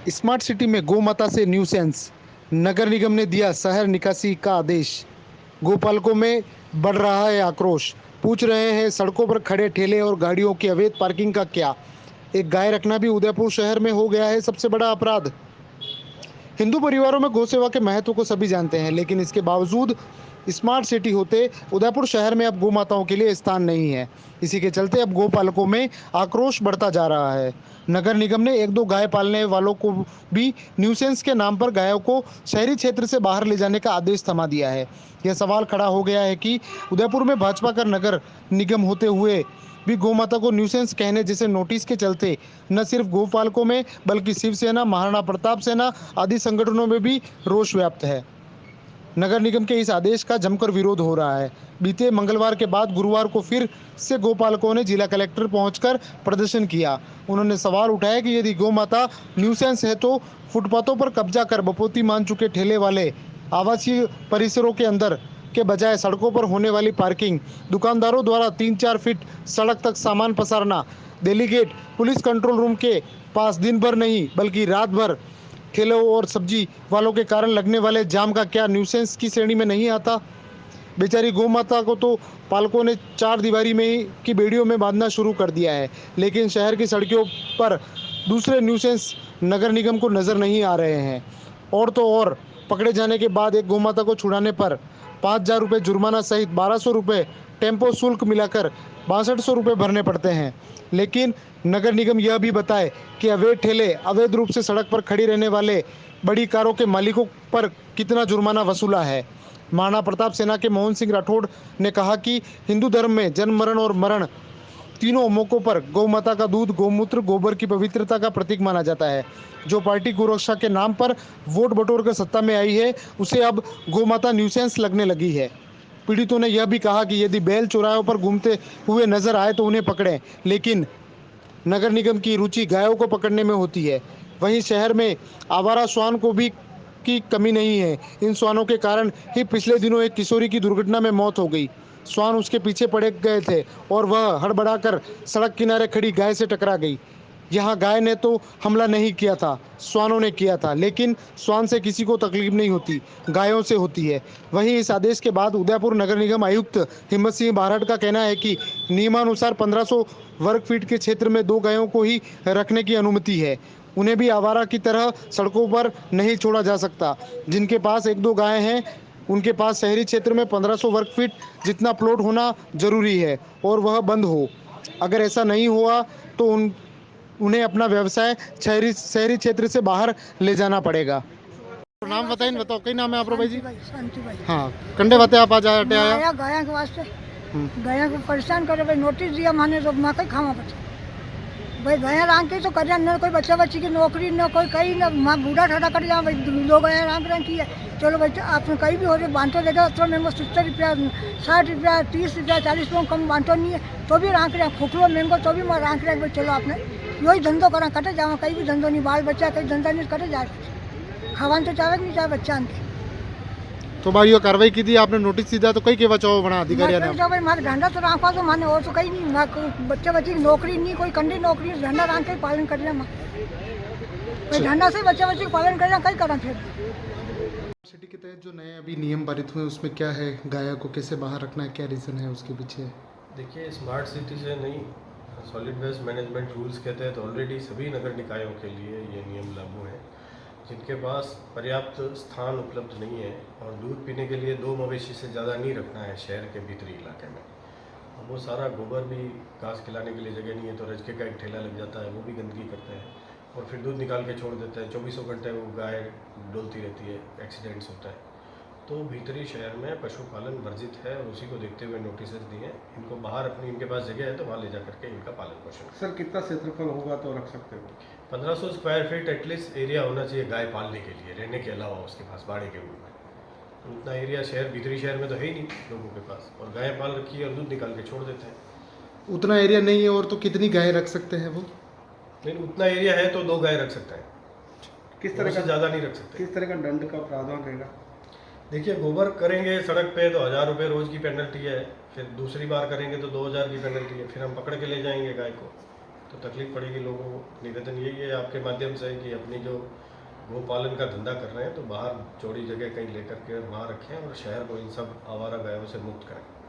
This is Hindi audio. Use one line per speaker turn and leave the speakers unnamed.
स्मार्ट सिटी में गोमाता से न्यूसेंस, नगर निगम ने दिया शहर निकासी का आदेश। गोपालकों में बढ़ रहा है आक्रोश। पूछ रहे हैं सड़कों पर खड़े ठेले और गाड़ियों की अवैध पार्किंग का क्या। एक गाय रखना भी उदयपुर शहर में हो गया है सबसे बड़ा अपराध। हिंदू परिवारों में गौ सेवा के महत्व को सभी जानते हैं, लेकिन इसके बावजूद स्मार्ट सिटी होते उदयपुर शहर में अब गौ माताओं के लिए स्थान नहीं है। इसी के चलते अब गौपालकों में आक्रोश बढ़ता जा रहा है। नगर निगम ने एक दो गाय पालने वालों को भी न्यूसेंस के नाम पर गायों को शहरी क्षेत्र से बाहर ले जाने का आदेश थमा दिया है। यह सवाल खड़ा हो गया है कि उदयपुर में भाजपा का नगर निगम होते हुए भी गौमाता को न्यूसेंस कहने जैसे नोटिस के चलते न सिर्फ गोपालकों में बल्कि शिवसेना, महाराणा प्रताप सेना आदि संगठनों में भी रोष व्याप्त है। नगर निगम के इस आदेश का जमकर विरोध हो रहा है। बीते मंगलवार के बाद गुरुवार को फिर से गोपालकों ने जिला कलेक्टर पहुंचकर प्रदर्शन किया। उन्होंने सवाल उठाया कि यदि गौ माता न्यूसेंस है तो फुटपाथों पर कब्जा कर बपोती मान चुके ठेले वाले आवासीय परिसरों के अंदर के बजाय सड़कों पर होने वाली पार्किंग, दुकानदारों द्वारा 3-4 फीट सड़क तक सामान पसारना, Delhi gate police control room के पास दिन भर नहीं बल्कि रात भर ठेलों और सब्जी वालों के कारण लगने वाले जाम का क्या न्यूसेंस की श्रेणी में नहीं आता। बेचारी गौ माता को तो पालकों ने चार दीवारी में ही की बेड़ियों में बांधना शुरू कर दिया है, लेकिन शहर की सड़कों पर दूसरे न्यूसेंस नगर निगम को नजर नहीं आ रहे हैं। और तो और पकड़े जाने के बाद एक गौमाता को छुड़ाने पर 5,000 रुपये जुर्माना सहित 1,200 रुपये टेम्पो शुल्क मिलाकर 6200 रुपये भरने पड़ते हैं। लेकिन नगर निगम यह भी बताए कि अवैध ठेले अवैध रूप से सड़क पर खड़ी रहने वाले बड़ी कारों के मालिकों पर कितना जुर्माना वसूला है। महाराणा प्रताप सेना के मोहन सिंह राठौड़ ने कहा कि हिंदू धर्म में जन्म, मरण और मरण तीनों मौकों पर गौ माता का दूध, गोमूत्र, गोबर की पवित्रता का प्रतीक माना जाता है। जो पार्टी गोरक्षा के नाम पर वोट बटोर कर सत्ता में आई है, उसे अब गौ माता न्यूसेंस लगने लगी है। पीड़ितों ने यह भी कहा कि यदि बैल चौराहों पर घूमते हुए नजर आए तो उन्हें पकड़ें, लेकिन नगर निगम की रुचि गायों को पकड़ने में होती है। वहीं शहर में आवारा श्वान को भी की कमी नहीं है। इन श्वानों के कारण ही पिछले दिनों एक किशोरी की दुर्घटना में मौत हो गई। श्वान उसके पीछे पड़े गए थे और वह हड़बड़ाकर सड़क किनारे खड़ी गाय से टकरा गई। यहाँ गाय ने तो हमला नहीं किया था, श्वानों ने किया था, लेकिन श्वान से किसी को तकलीफ नहीं होती, गायों से होती है। वहीं इस आदेश के बाद उदयपुर नगर निगम आयुक्त हिम्मत सिंह बारहट का कहना है कि नियमानुसार 1500 वर्ग फीट के क्षेत्र में 2 गायों को ही रखने की अनुमति है। उन्हें भी आवारा की तरह सड़कों पर नहीं छोड़ा जा सकता। जिनके पास 1-2 गायें हैं, उनके पास शहरी क्षेत्र में 1500 वर्ग फीट जितना प्लॉट होना जरूरी है और वह बंद हो। अगर ऐसा नहीं हुआ तो उन्हें अपना व्यवसाय शहरी क्षेत्र से बाहर ले जाना पड़ेगा। नाम बताइए, बताओ कई नाम है आप भाई जी?
शांति भाई।
हाँ, कंडे बातें आप आज हटे आया।
आया गया के वास्ते गया को परेशान करे भाई, नोटिस दिया माने तो माँ कहीं खावा बच्चा भाई गया रांग के तो कर न कोई बच्चा बच्ची की नौकरी न कोई कहीं न माँ बूढ़ा ठड़ा कर जा भाई, लोग गया रांग रंग की है। चलो भाई आपने कहीं भी हो रही बांटो देगा, अത്ര महंगो 70 रुपया, 60 रुपया, 30 रुपया, 40 रुपया कम बांटो नहीं है तो भी रांग रहे, खोखलो महंगो तो भी मैं रांग रहे भाई। चलो आपने यही धंधो करा, कटे जावा, कहीं भी धंधो नहीं, बाल बच्चा कहीं धंधा नहीं कटे जाए, खावा तो चाहे नहीं चाहे बच्चा अंत।
तो भाई ये कार्रवाई की थी आपने, नोटिस सीधा तो कई के बचाओ बना अधिकारी ने
भाई मारे धंधा तो राखा तो माने और तो कहीं नहीं, माँ बच्चे बच्ची की नौकरी नहीं, कोई कंडी नौकरी, धंधा राख के पालन कर माँ भाई, धंधा से बच्चे बच्ची पालन कर कहीं करा। फिर
सिटी के तहत जो नए अभी नियम पारित हुए उसमें क्या है, गाय को कैसे बाहर रखना है, क्या रीज़न है उसके पीछे?
देखिए, स्मार्ट सिटी से नहीं, सॉलिड वेस्ट मैनेजमेंट रूल्स के तहत ऑलरेडी सभी नगर निकायों के लिए ये नियम लागू हैं। जिनके पास पर्याप्त स्थान उपलब्ध नहीं है और दूध पीने के लिए 2 मवेशी से ज़्यादा नहीं रखना है शहर के भीतरी इलाके में, अब वो सारा गोबर भी घास खिलाने के लिए जगह नहीं है तो रजके का एक ठेला लग जाता है, वो भी गंदगी करते हैं और फिर दूध निकाल के छोड़ देते हैं। 24 घंटे वो गाय डोलती रहती है, एक्सीडेंट्स होता है। तो भीतरी शहर में पशुपालन वर्जित है और उसी को देखते हुए नोटिस दिए। इनको बाहर अपनी, इनके पास जगह है तो वहाँ ले जा करके इनका पालन पोषण।
सर कितना क्षेत्रफल होगा तो रख सकते हो?
1500 स्क्वायर फीट एटलीस्ट एरिया होना चाहिए गाय पालने के लिए, रहने के अलावा उसके पास बाड़े के रूप में। उतना एरिया शहर, भीतरी शहर में तो है ही नहीं लोगों के पास, और गाय पाल रखी है और दूध निकाल के छोड़ देते हैं।
उतना एरिया नहीं है और तो कितनी गाय रख सकते हैं वो?
लेकिन उतना एरिया है तो 2 गाय रख सकते हैं,
किस तरह का
ज़्यादा नहीं रख सकते।
किस तरह का दंड का प्रावधान रहेगा?
देखिए, गोबर करेंगे सड़क पे तो 1000 रुपये रोज़ की पेनल्टी है, फिर दूसरी बार करेंगे तो 2000 की पेनल्टी है, फिर हम पकड़ के ले जाएंगे गाय को, तो तो तकलीफ पड़ेगी लोगों को। निवेदन यही है आपके माध्यम से कि अपनी जो गोपालन का धंधा कर रहे हैं तो बाहर चौड़ी जगह कहीं लेकर के वहाँ रखें और शहर को इन सब आवारा गायों से मुक्त करें।